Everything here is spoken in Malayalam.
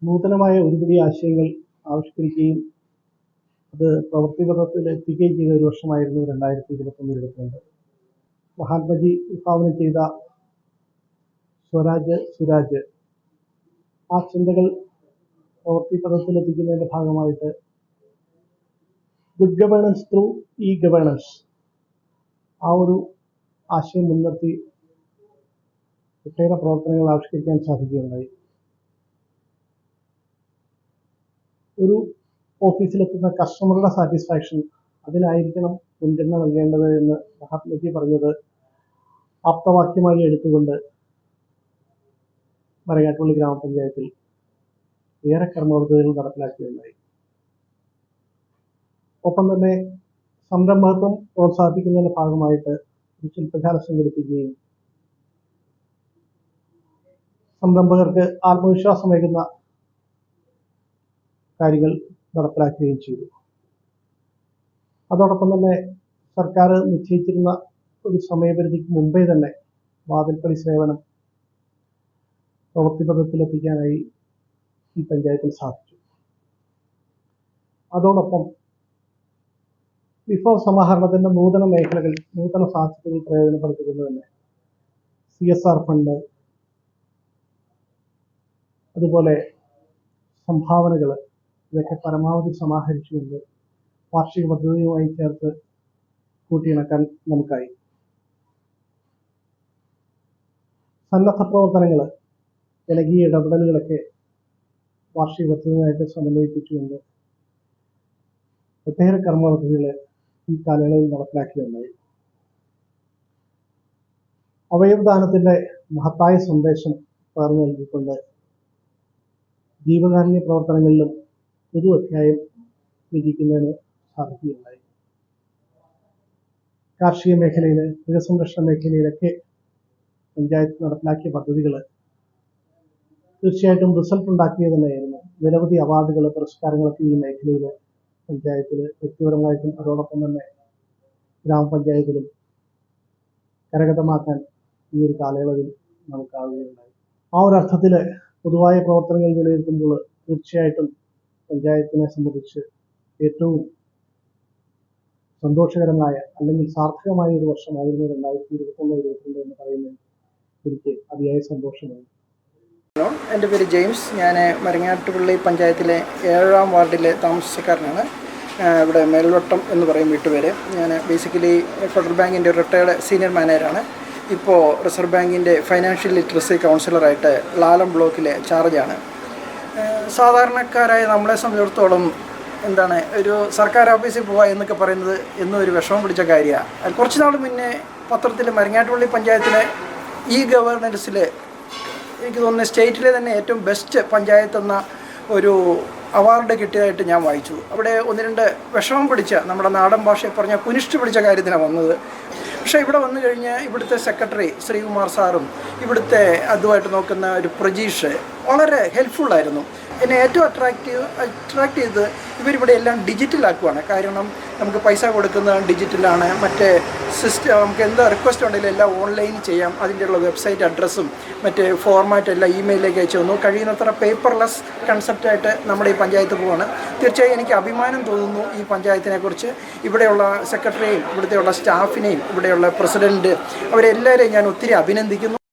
നൂതനമായ ഒരുപിടി ആശയങ്ങൾ ആവിഷ്കരിക്കുകയും അത് പ്രവൃത്തിപഥത്തിൽ എത്തിക്കുകയും ചെയ്ത ഒരു വർഷമായിരുന്നു 2021-22. മഹാത്മജി വിഭാവനം ചെയ്ത സ്വരാജ് സുരാജ് ആ ചിന്തകൾ പ്രവൃത്തിപഥത്തിൽ എത്തിക്കുന്നതിൻ്റെ ഭാഗമായിട്ട് good governance through E governance ആ ഒരു ആശയം മുൻനിർത്തി ഒട്ടേറെ പ്രവർത്തനങ്ങൾ ആവിഷ്കരിക്കാൻ സാധിക്കുകയുണ്ടായി. ഒരു ഓഫീസിലെത്തുന്ന കസ്റ്റമറുടെ സാറ്റിസ്ഫാക്ഷൻ അതിനായിരിക്കണം മുൻഗണന നൽകേണ്ടത് എന്ന് മഹാത്മജി പറഞ്ഞത് ആപ്തവാക്യമായി എടുത്തുകൊണ്ട് മരങ്ങാട്ടുപള്ളി ഗ്രാമപഞ്ചായത്തിൽ ഏറെ കർമ്മപദ്ധതികൾ നടപ്പിലാക്കുകയുണ്ടായി. ഒപ്പം തന്നെ സംരംഭത്വം പ്രോത്സാഹിപ്പിക്കുന്നതിൻ്റെ ഭാഗമായിട്ട് ഒരു ശില്പശാല സംഘടിപ്പിക്കുകയും സംരംഭകർക്ക് ആത്മവിശ്വാസമേകുന്ന കാര്യങ്ങൾ നടപ്പിലാക്കുകയും ചെയ്തു. അതോടൊപ്പം തന്നെ സർക്കാർ നിശ്ചയിച്ചിരുന്ന ഒരു സമയപരിധിക്ക് മുമ്പേ തന്നെ വാതിൽപ്പടി സേവനം പ്രവൃത്തിപഥത്തിലെത്തിക്കാനായി ഈ പഞ്ചായത്തിൽ സാധിച്ചു. അതോടൊപ്പം വിഭവ സമാഹരണത്തിൻ്റെ നൂതന മേഖലകൾ, നൂതന സാധ്യതകൾ പ്രയോജനപ്പെടുത്തിക്കൊണ്ട് തന്നെ CSR ഫണ്ട്, അതുപോലെ സംഭാവനകൾ ഇതൊക്കെ പരമാവധി സമാഹരിച്ചുകൊണ്ട് വാർഷിക പദ്ധതിയുമായി ചേർത്ത് കൂട്ടിയിണക്കാൻ നമുക്കായി. സന്നദ്ധ പ്രവർത്തനങ്ങൾ, ജനകീയ ഇടപെടലുകളൊക്കെ വാർഷിക പദ്ധതിയുമായിട്ട് സമന്വയിപ്പിച്ചുകൊണ്ട് ഒട്ടേറെ കർമ്മ പദ്ധതികൾ ഈ കാലയളവിൽ നടപ്പിലാക്കിയുണ്ടായി. അവയവദാനത്തിൻ്റെ മഹത്തായ സന്ദേശം പകർന്നു നൽകിക്കൊണ്ട് ജീവകാരുണ്യ പ്രവർത്തനങ്ങളിലും പൊതു അധ്യായം രചിക്കുന്നതിന് സാധിക്കുകയുണ്ടായി. കാർഷിക മേഖലയിൽ, മൃഗസംരക്ഷണ മേഖലയിലൊക്കെ പഞ്ചായത്ത് നടപ്പിലാക്കിയ പദ്ധതികൾ തീർച്ചയായിട്ടും റിസൾട്ട് ഉണ്ടാക്കിയത് തന്നെയായിരുന്നു. നിരവധി അവാർഡുകൾ, പുരസ്കാരങ്ങളൊക്കെ ഈ മേഖലയിൽ പഞ്ചായത്തിൽ വ്യക്തിപരമായിട്ടും അതോടൊപ്പം തന്നെ ഗ്രാമപഞ്ചായത്തിലും കരഗതമാക്കാൻ ഈ ഒരു കാലയളവിൽ നമുക്കാവുകയുണ്ടായി. ആ ഒരു അർത്ഥത്തിൽ പൊതുവായ പ്രവർത്തനങ്ങൾ വിലയിരുത്തുമ്പോൾ തീർച്ചയായിട്ടും പഞ്ചായത്തിനെ സംബന്ധിച്ച് ഏറ്റവും സന്തോഷകരമായ അല്ലെങ്കിൽ സാർത്ഥകമായ ഒരു വർഷമായിരുന്നു 2021-22 എന്ന് പറയുന്നത് എനിക്ക് അതിയായ സന്തോഷമാണ്. എൻ്റെ പേര് ജെയിംസ്. ഞാൻ മരങ്ങാട്ടുപള്ളി പഞ്ചായത്തിലെ 7-ാം വാർഡിലെ താമസക്കാരനാണ്. ഇവിടെ മേൽവട്ടം എന്ന് പറയും വീട്ടുപേര്. ഞാൻ ബേസിക്കലി ഫെഡറൽ ബാങ്കിൻ്റെ റിട്ടയർഡ് സീനിയർ മാനേജറാണ്. ഇപ്പോൾ റിസർവ് ബാങ്കിൻ്റെ ഫൈനാൻഷ്യൽ ലിറ്ററസി കൗൺസിലറായിട്ട് ലാലം ബ്ലോക്കിലെ ചാർജാണ്. സാധാരണക്കാരായ നമ്മളെ സംബന്ധിച്ചിടത്തോളം ഒരു സർക്കാർ ഓഫീസിൽ പോവുക എന്നൊക്കെ പറയുന്നത് എന്നും ഒരു വിഷമം പിടിച്ച കാര്യമാണ്. കുറച്ച് നാൾ മുന്നേ പത്രത്തിൽ മരങ്ങാട്ടുപള്ളി പഞ്ചായത്തിലെ ഇ ഗവേണൻസിൽ എനിക്ക് തോന്നുന്നു സ്റ്റേറ്റിലെ തന്നെ ഏറ്റവും ബെസ്റ്റ് പഞ്ചായത്ത് എന്ന ഒരു അവാർഡ് കിട്ടിയതായിട്ട് ഞാൻ വായിച്ചു. അവിടെ 1-2 വിഷമം പിടിച്ച, നമ്മുടെ നാടൻ ഭാഷയിൽ പറഞ്ഞാൽ കുനിഷ്ട് പിടിച്ച കാര്യത്തിനാണ് വന്നത്. പക്ഷേ ഇവിടെ വന്നു കഴിഞ്ഞ് ഇവിടുത്തെ സെക്രട്ടറി ശ്രീകുമാർ സാറും ഇവിടുത്തെ അതുമായിട്ട് നോക്കുന്ന ഒരു പ്രജീഷ് വളരെ ഹെൽപ്ഫുള്ളായിരുന്നു. എന്നെ ഏറ്റവും അട്രാക്റ്റ് ചെയ്ത് ഇവരിവിടെ എല്ലാം ഡിജിറ്റലാക്കുവാണ്. കാരണം നമുക്ക് പൈസ കൊടുക്കുന്നത് ഡിജിറ്റലാണ്. മറ്റേ സിസ്റ്റം നമുക്ക് എന്താ റിക്വസ്റ്റ് ഉണ്ടെങ്കിലും എല്ലാം ഓൺലൈൻ ചെയ്യാം. അതിൻ്റെയുള്ള വെബ്സൈറ്റ് അഡ്രസ്സും മറ്റേ ഫോർമാറ്റ് എല്ലാം ഇമെയിലിലേക്ക് അയച്ചു തന്നു. കഴിയുന്നത്ര പേപ്പർലെസ് കൺസെപ്റ്റായിട്ട് നമ്മുടെ ഈ പഞ്ചായത്ത് പോവാണ്. തീർച്ചയായും എനിക്ക് അഭിമാനം തോന്നുന്നു ഈ പഞ്ചായത്തിനെക്കുറിച്ച്. ഇവിടെയുള്ള സെക്രട്ടറിയെയും ഇവിടുത്തെയുള്ള സ്റ്റാഫിനെയും ഇവിടെയുള്ള പ്രസിഡൻറ്റ് അവരെല്ലാവരെയും ഞാൻ ഒത്തിരി അഭിനന്ദിക്കുന്നു.